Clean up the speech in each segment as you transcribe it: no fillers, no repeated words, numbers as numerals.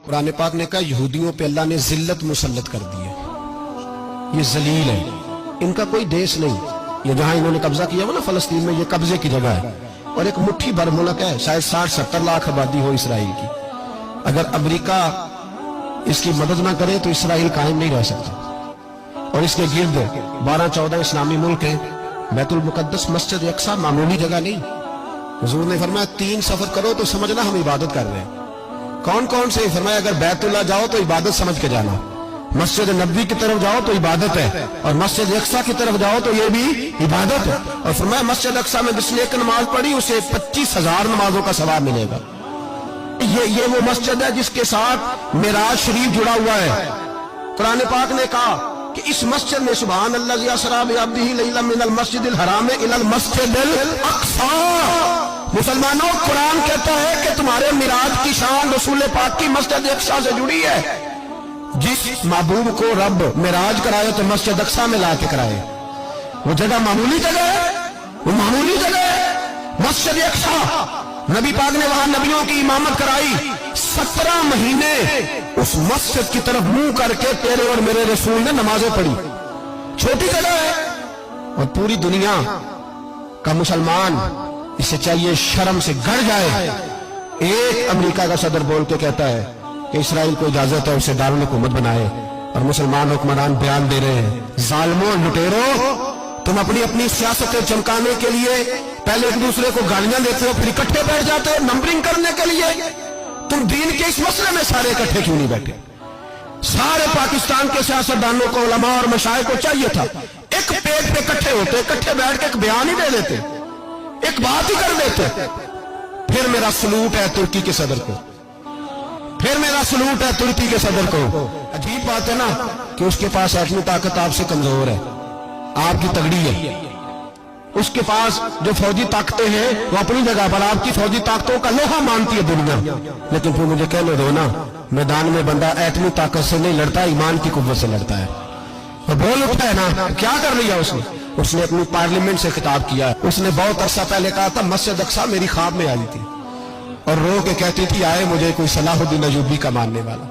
कुरान पाक ने कहा यहूदियों पे अल्लाह ने जिल्लत मुसल्लत कर दी है, ये जलील है, इनका कोई देश नहीं। ये जहां इन्होंने कब्जा किया हुआ ना फलस्तीन में, ये कब्जे की जगह है और एक मुट्ठी भर मुल्क है, शायद 60-70 लाख आबादी हो इसराइल की। अगर अमेरिका इसकी मदद ना करे तो इसराइल कायम नहीं रह सकता। और इसके गिर्द 12-14 इस्लामी मुल्क हैं। बैतुल मुकद्दस मस्जिद अक्सा मामूली जगह नहीं। हुजूर ने फरमाया 3 सफर करो तो समझना हम इबादत कर रहे हैं। कौन कौन से? फरमाया अगर बैतुल्ला जाओ तो इबादत समझ के जाना, मस्जिद नबी की तरफ जाओ तो इबादत है, और मस्जिद अक्सा की तरफ जाओ तो ये भी इबादत है। और फरमाया मस्जिद अक्सा में जिसने एक नमाज पढ़ी उसे 25,000 नमाजों का सवाब मिलेगा। ये वो मस्जिद है जिसके साथ मिराज शरीफ जुड़ा हुआ है। कुरान पाक ने कहा कि इस मस्जिद में सुभान अल्लाज़ी असरा बिअब्दिही लैलन मिनल मस्जिदिल हराम इलल मस्जिदिल अक्सा। मुसलमानों, कुरान कहता है कि तुम्हारे मिराज की शान रसूल पाक की मस्जिद अक्सा से जुड़ी है। जिस महबूब को रब मिराज कराए तो मस्जिद अक्सा में ला के कराए। वो जगह मामूली जगह है, वो मामूली जगह है मस्जिद अक्सा। नबी पाक ने वहां नबियों की इमामत कराई। 17 महीने उस मस्जिद की तरफ मुंह करके तेरे और मेरे रसूल ने नमाजें पढ़ी। छोटी जगह है और पूरी दुनिया का मुसलमान इसे चाहिए शर्म से गड़ जाए। एक अमेरिका का सदर बोल के कहता है कि इसराइल को इजाजत है उसे दारुल हुकूमत बनाए, और मुसलमान हुक्मरान बयान दे रहे हैं जालिमों लुटेरो, तुम अपनी अपनी सियासतें चमकाने के लिए पहले एक दूसरे को गालियां देते हो, फिर इकट्ठे बैठ जाते हो नंबरिंग करने के लिए। तुम दीन के इस मसले में सारे इकट्ठे क्यों नहीं बैठे? सारे पाकिस्तान के सियासतदानों को, उलमा और मशाइख को चाहिए था एक पेज पे इकट्ठे होते, इकट्ठे बैठ के एक बयान ही दे देते, एक बात ही कर देते। फिर मेरा सलूट है तुर्की के सदर को, फिर मेरा सलूट है तुर्की के सदर को। अजीब बात है ना कि उसके पास एटमी ताकत आपसे कमजोर है, आपकी तगड़ी है। उसके पास जो फौजी ताकतें हैं वो अपनी जगह पर, आपकी फौजी ताकतों का लोहा मानती है दुनिया। लेकिन फिर मुझे कहने दो ना, मैदान में बंदा एटमी ताकत से नहीं लड़ता, ईमान की कुव्वत से लड़ता है। और बोल उठा है ना, क्या कर लिया उसने अपनी पार्लियामेंट से खिताब किया। उसने बहुत अरसा पहले कहा था मस्जिद अक्सा मेरी ख्वाब में आई थी और रो के कहती थी आए मुझे कोई सलाहुद्दीन अय्यूबी का मानने वाला,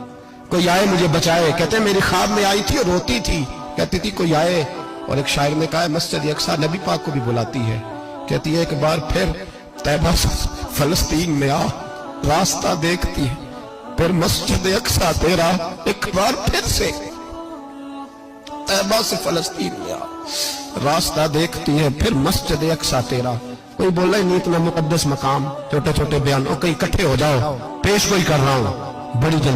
कोई आए मुझे बचाए। कहते मेरी ख्वाब में आई थी और रोती थी, कहती थी कोई आए। और एक शायर ने कहा मस्जिद अक्सा नबी पाक को भी बुलाती है, कहती है एक बार फिर तैबा फलस्तीन में आ, रास्ता देखती है फिर मस्जिद अक्सा तेरा, एक बार फिर से तैबा से फलस्तीन में आ, रास्ता देखती है फिर मस्जिद अक्सा तेरा। कोई बोला ही नहीं इतना मुकद्दस मकाम, छोटे छोटे बयान, कहीं इकट्ठे हो जाओ, पेश कोई कर रहा हूं बड़ी जल्दी।